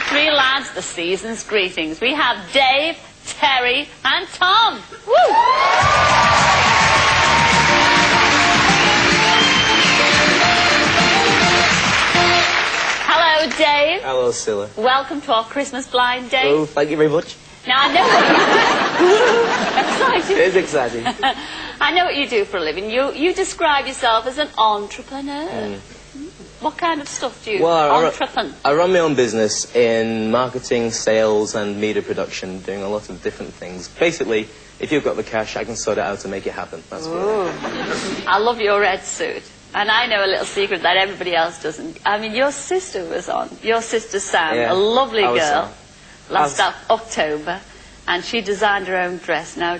three lads, the season's greetings. We have Dave, Terry, and Tom. Woo! Hello, Dave. Hello, Cilla. Welcome to our Christmas blind date. Oh, thank you very much. Now, I know what you do. Exciting. It is exciting. I know what you do for a living. You describe yourself as an entrepreneur. What kind of stuff do you entrepreneur? I run my own business in marketing, sales, and media production, doing a lot of different things. Basically, if you've got the cash, I can sort it out to make it happen. That's what I love your red suit. And I know a little secret that everybody else doesn't. I mean, your sister was on. Your sister Sam, a lovely girl, last October, and she designed her own dress. Now,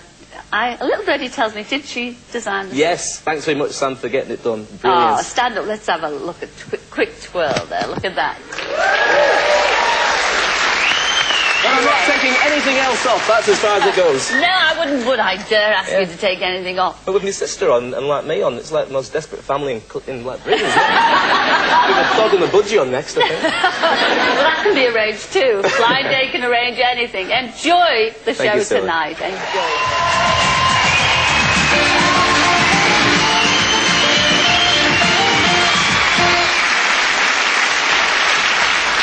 a little birdie tells me, did she design the Yes, thanks very much, Sam, for getting it done. Brilliant. Oh, stand up. Let's have a look at quick twirl there. Look at that. Well, I'm not taking anything else off. That's as far as it goes. No, I wouldn't. Would I dare ask you to take anything off? But with my sister on and like me on, it's like the most desperate family in like Britain, isn't it? With a dog and the budgie on next, I think. Well, that can be arranged too. Blind Day can arrange anything. Enjoy the show tonight. Enjoy.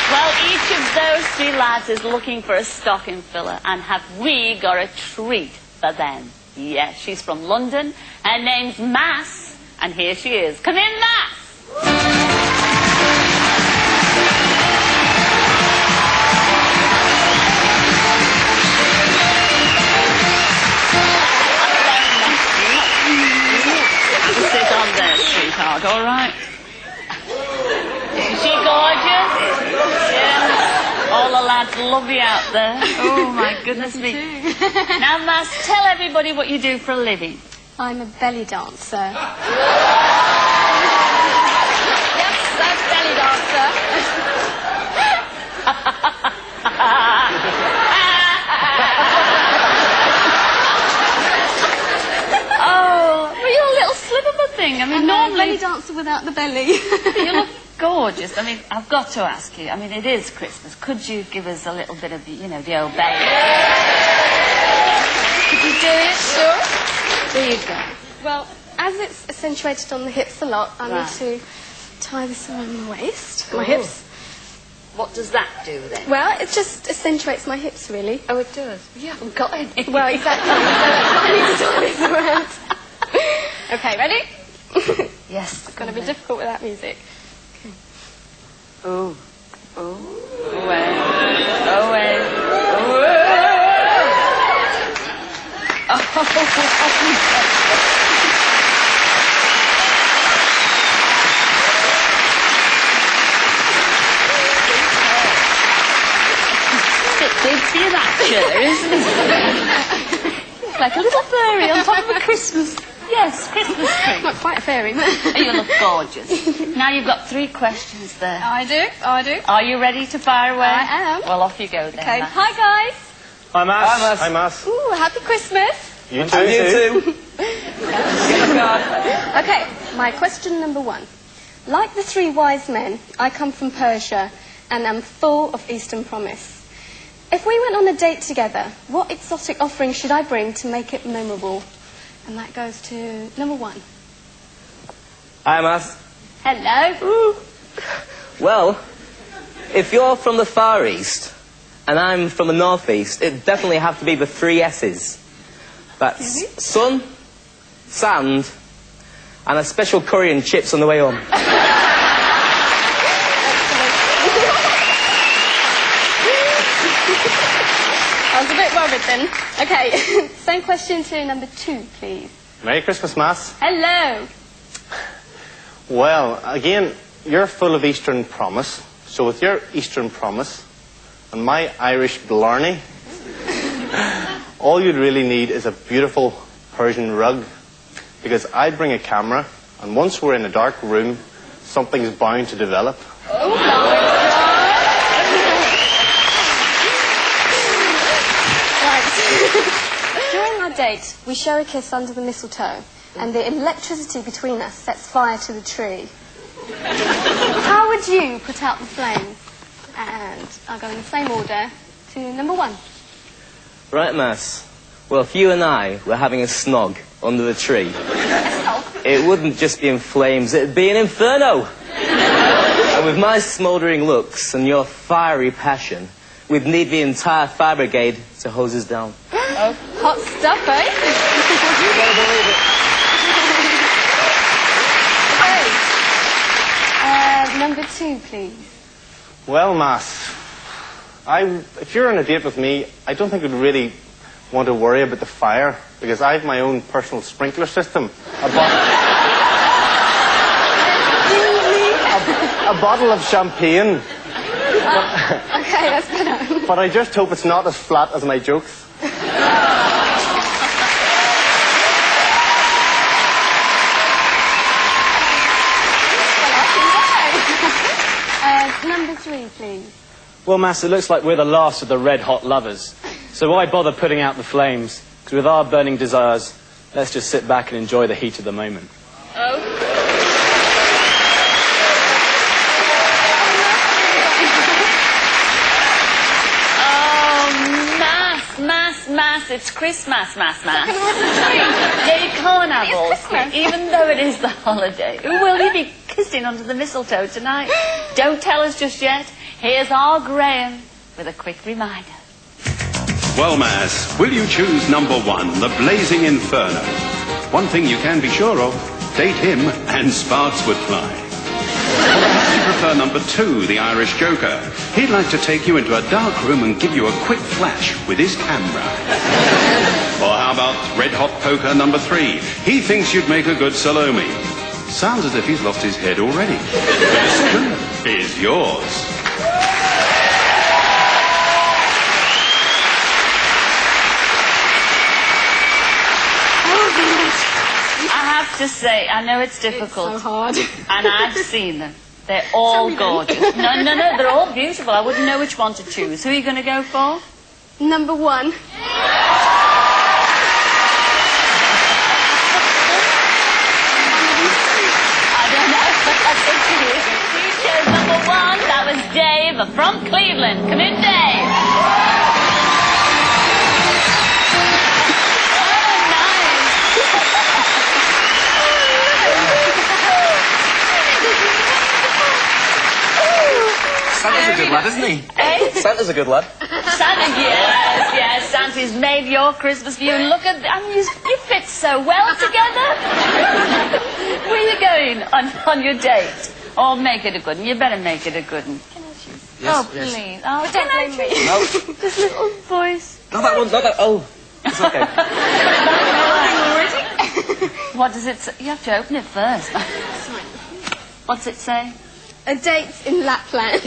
Well, each of those three lads is looking for a stocking filler, and have we got a treat for them? Yes, she's from London. Her name's Mass, and here she is. Come in, Mass! Sit on there, sweetheart, all right? Is she gorgeous? Yeah. All the lads love you out there. Oh, my goodness me. Now, Mass, tell everybody what you do for a living. I'm a belly dancer. Yes, that's belly dancer. Oh, well, you're a little slip of a thing. I mean, normally... belly dancer without the belly. You look gorgeous. I mean, I've got to ask you. I mean, it is Christmas. Could you give us a little bit of, the, you know, the old belly? Could you do it? Sure. There you go. Well, as it's accentuated on the hips a lot, I need to tie this around my waist, my hips. What does that do then? Well, it just accentuates my hips, really. Oh, it does. You haven't got any. Well, exactly. I need to tie this around. Okay, ready? Yes. It's going to be difficult without music. Okay. Oh. Oh. Away. Away. Oh. Big for you, that chair, isn't it? Like a little fairy on top of a Christmas. Yes, Christmas tree. Not quite a fairy. You look gorgeous. Now you've got 3 questions there. I do. Are you ready to fire away? I am. Well, off you go then. Okay. Mass. Hi, guys. Hi, Mass. Hi, Mass. Hi, Mass. Ooh, happy Christmas. You too. And you too. Okay, my question number 1. Like the 3 wise men, I come from Persia and am full of Eastern promise. If we went on a date together, what exotic offering should I bring to make it memorable? And that goes to number 1. Hi, Mass. Hello. Ooh. Well, if you're from the Far East and I'm from the North East, it'd definitely have to be the 3 S's. That's sun, sand, and a special curry and chips on the way home. I was a bit worried then. Okay, same question to number 2, please. Merry Christmas, Mass. Hello. Well, again, you're full of Eastern promise. So with your Eastern promise and my Irish blarney, all you'd really need is a beautiful Persian rug. Because I'd bring a camera, and once we're in a dark room, something's bound to develop. Oh, my God. During our date, we share a kiss under the mistletoe, and the electricity between us sets fire to the tree. How would you put out the flames? And I'll go in the same order to number 1. Right, Mass. Well, if you and I were having a snog under the tree, it wouldn't just be in flames, it'd be an inferno. And with my smouldering looks and your fiery passion, we'd need the entire fire brigade to hose us down. Oh, hot stuff, eh? You better believe it. Okay. Number 2, please. Well, Mass, if you're on a date with me, I don't think you'd really want to worry about the fire, because I have my own personal sprinkler system. A bottle of champagne. Okay, that's better. But I just hope it's not as flat as my jokes. Number 3, please. Well, Mass, it looks like we're the last of the red-hot lovers. So why bother putting out the flames? Because with our burning desires, let's just sit back and enjoy the heat of the moment. Oh. Mass, it's Christmas, Mass. Yeah, you can't have all three, even though it is the holiday. Who will you be kissing under the mistletoe tonight? Don't tell us just yet. Here's our Graham with a quick reminder. Well, Mass, will you choose number 1, the blazing inferno? One thing you can be sure of, date him and sparks would fly. Perhaps you prefer number 2, the Irish Joker. He'd like to take you into a dark room and give you a quick flash with his camera. Or how about red hot poker number 3? He thinks you'd make a good Salome. Sounds as if he's lost his head already. The decision is yours. I have to say, I know it's difficult. It's so hard. And I've seen them. They're all gorgeous. No, they're all beautiful. I wouldn't know which one to choose. Who are you going to go for? Number 1. I don't know. That's up to you. You chose number 1. That was Dave from Cleveland. Come in, Dave. Santa's a good lad, isn't he? Eh? Santa's a good lad. Santa, yes. Santa's made your Christmas view. And look at, you fit so well together. Where are you going on your date? Oh, make it a good one. You better make it a good one. Can I choose? Yes, please. yes. Oh, Don't blame me. No. This little voice. Not that one, not that. Oh, it's okay. What does it say? You have to open it first. What's it say? A date in Lapland.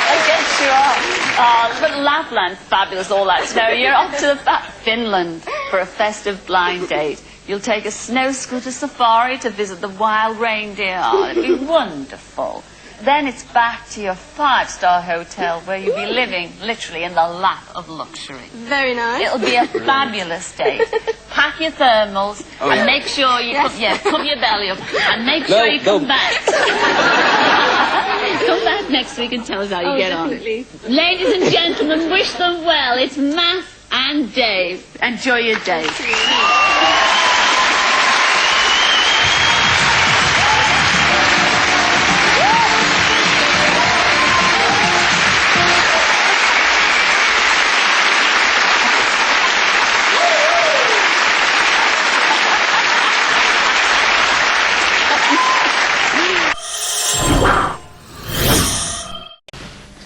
I guess you are. Oh, but Lapland, fabulous, all that snow. You're off to Finland for a festive blind date. You'll take a snow scooter safari to visit the wild reindeer. Oh, it'll be wonderful. Then it's back to your 5-star hotel where you'll be living literally in the lap of luxury. Very nice. It'll be a fabulous date. Pack your thermals and make sure you put your belly up and make sure you come back. Come back next week and tell us how you get definitely. on. Ladies and gentlemen, wish them well. It's Matt and Dave. Enjoy your day.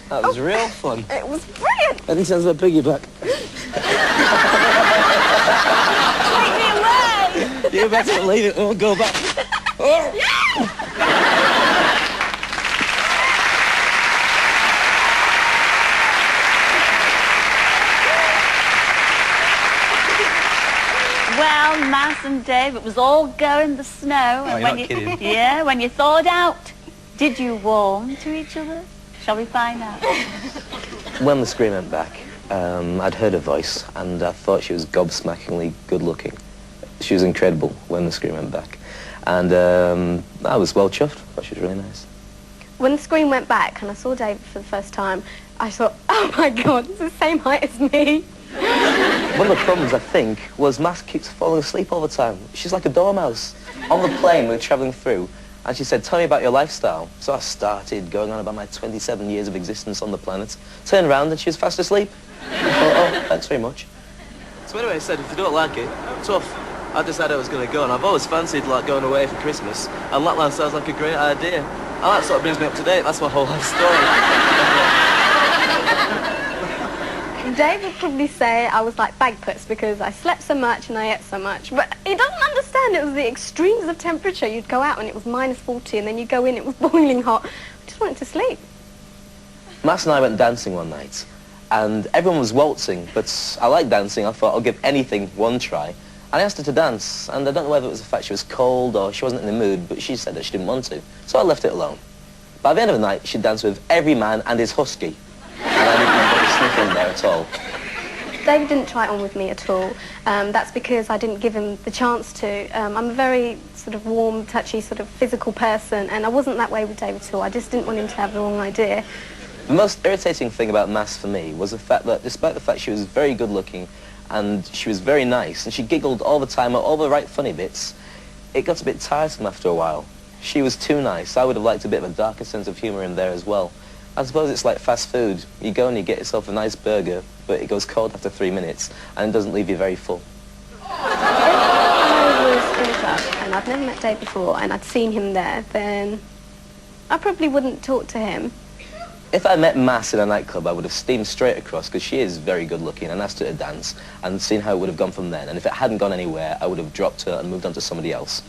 That was real fun. It was brilliant. Any chance of a piggyback? Take me away. You better leave it. We'll go back. Well, Matt and Dave, it was all go in the snow. Oh, you're not kidding. Yeah, when you thawed out, did you warm to each other? Shall we find out? When the scream went back, I'd heard her voice, and I thought she was gobsmackingly good-looking. she was incredible when the screen went back. And I was well chuffed. I thought she was really nice. When the screen went back and I saw David for the first time, I thought, oh my God, it's the same height as me. One of the problems, I think, was Mass keeps falling asleep all the time. She's like a dormouse. On the plane we were travelling through, and she said, tell me about your lifestyle. So I started going on about my 27 years of existence on the planet. Turned around and she was fast asleep. I thought, oh, thanks very much. So anyway, I said, if you don't like it, tough. I decided I was going to go, and I've always fancied like going away for Christmas, and Lapland sounds like a great idea. And that sort of brings me up to date. That's my whole life story. Dave would probably say I was like bagpuss because I slept so much and I ate so much. But he doesn't understand it was the extremes of temperature. You'd go out and it was -40, and then you go in, it was boiling hot. I just wanted to sleep. Mass and I went dancing one night, and everyone was waltzing, but I like dancing. I thought I'll give anything one try. And I asked her to dance, and I don't know whether it was the fact she was cold or she wasn't in the mood, but she said that she didn't want to. So I left it alone. By the end of the night, she danced with every man and his husky. And I didn't put a sniff in there at all. David didn't try it on with me at all. That's because I didn't give him the chance to. I'm a very sort of warm, touchy, sort of physical person, and I wasn't that way with David at all. I just didn't want him to have the wrong idea. The most irritating thing about Mass for me was the fact that, despite the fact she was very good looking and she was very nice and she giggled all the time at all the right funny bits, it got a bit tiresome after a while. She was too nice. I would have liked a bit of a darker sense of humour in there as well. I suppose it's like fast food. You go and you get yourself a nice burger, but it goes cold after 3 minutes and it doesn't leave you very full. If I was in a club and I'd never met Dave before and I'd seen him there, then I probably wouldn't talk to him. If I met Mass in a nightclub, I would have steamed straight across, because she is very good looking, and asked her to dance and seen how it would have gone from then. And if it hadn't gone anywhere, I would have dropped her and moved on to somebody else.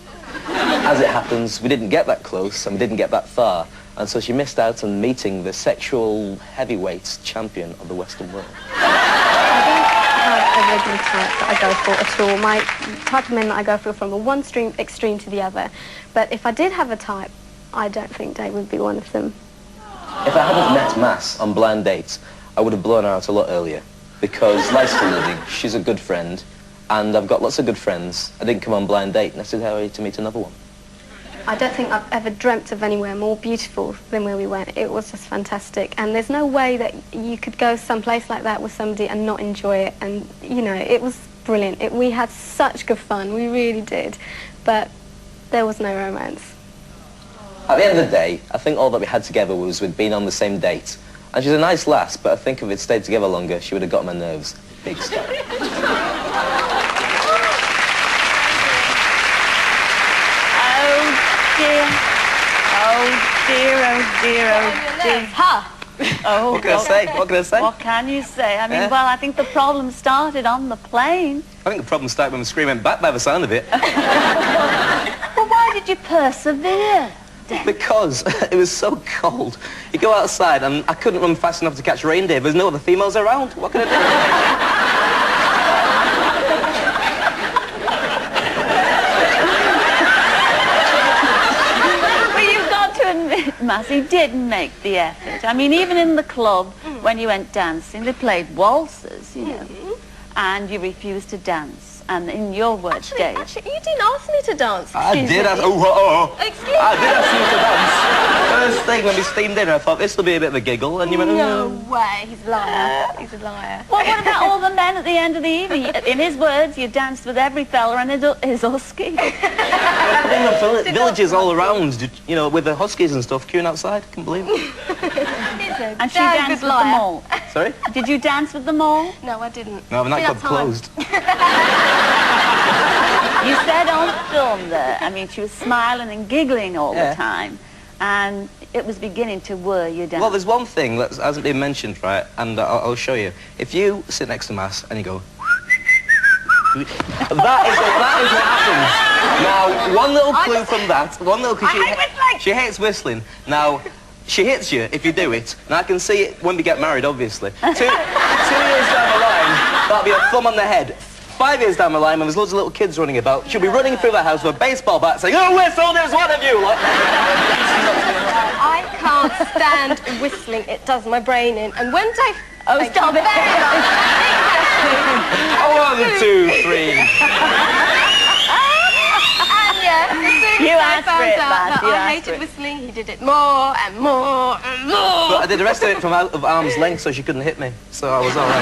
As it happens, we didn't get that close and we didn't get that far, and so she missed out on meeting the sexual heavyweight champion of the Western world. I don't have a regular type that I go for at all. My type of men that I go for from the one extreme to the other. But if I did have a type, I don't think Dave would be one of them. If I hadn't met Mass on blind dates, I would have blown her out a lot earlier, because life's for living, she's a good friend, and I've got lots of good friends. I didn't come on blind date necessarily to meet another one. I don't think I've ever dreamt of anywhere more beautiful than where we went. It was just fantastic, and there's no way that you could go someplace like that with somebody and not enjoy it, and, you know, it was brilliant. We had such good fun, we really did, but there was no romance. At the end of the day, I think all that we had together was we'd been on the same date. And she's a nice lass, but I think if we'd stayed together longer, she would have got my nerves. Big style. Oh dear. Oh dear, oh dear, oh dear. Ha! Oh, what can I say? What can I say? What can you say? I mean, well, I think the problem started on the plane. I think the problem started when the screen went back by the sound of it. Well, why did you persevere? Because it was so cold. You go outside and I couldn't run fast enough to catch reindeer. There's no other females around. What can I do? Well, you've got to admit, Mass, he did make the effort. I mean, even in the club, when you went dancing, they played waltzes, you know, and you refused to dance. And in your words, Dave... Actually, you didn't ask me to dance. I did ask... Excuse me. I did ask you to dance. First thing when we steamed in, I thought this will be a bit of a giggle, and you went... No way, he's a liar. He's a liar. Well, what about all the men at the end of the evening? In his words, you danced with every fella and his husky. The villages all around, you know, with the huskies and stuff queuing outside. Couldn't believe it. And she danced with them all. Sorry? Did you dance with them all? No, I didn't. No, the nightclub closed. You said on film there, I mean, she was smiling and giggling all the time, and it was beginning to worry you down. Well, there's one thing that hasn't been mentioned, right, and I'll show you. If you sit next to Mass and you go... that is what happens. Now, one little clue from that, one little clue... She hates whistling. Now, she hits you if you do it. Now, I can see it when we get married, obviously. 2 years down the line, that'll be a thumb on the head. 5 years down the line, when there's loads of little kids running about, she'll be running through the house with a baseball bat saying, "Oh, whistle, there's one of you!" Look. I can't stand whistling. It does my brain in. And when Dave... Oh, stop it! 1, 2, 3. You asked for it, Baz. I hated whistling. He did it more and more and more. But I did the rest of it from out of arm's length so she couldn't hit me. So I was all right.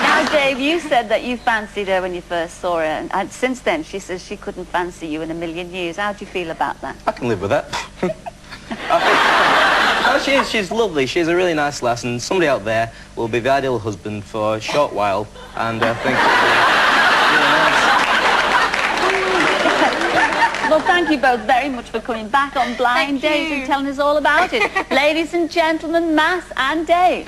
Now, Dave, you said that you fancied her when you first saw her, and since then she says she couldn't fancy you in a million years. How do you feel about that? I can live with that. She's lovely. She's a really nice lass, and somebody out there will be the ideal husband for a short while, and I think really nice. Well, thank you both very much for coming back on Blind Date and telling us all about it. Ladies and gentlemen, Mass and Dave.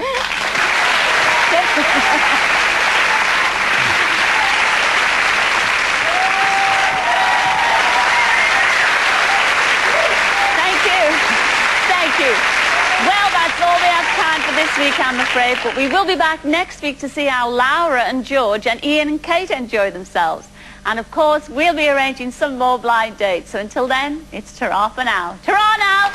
Thank you. Well, that's all we have time for this week, I'm afraid, but we will be back next week to see how Laura and George and Ian and Kate enjoy themselves. And, of course, we'll be arranging some more blind dates. So until then, it's ta-ra for now. Ta-ra now!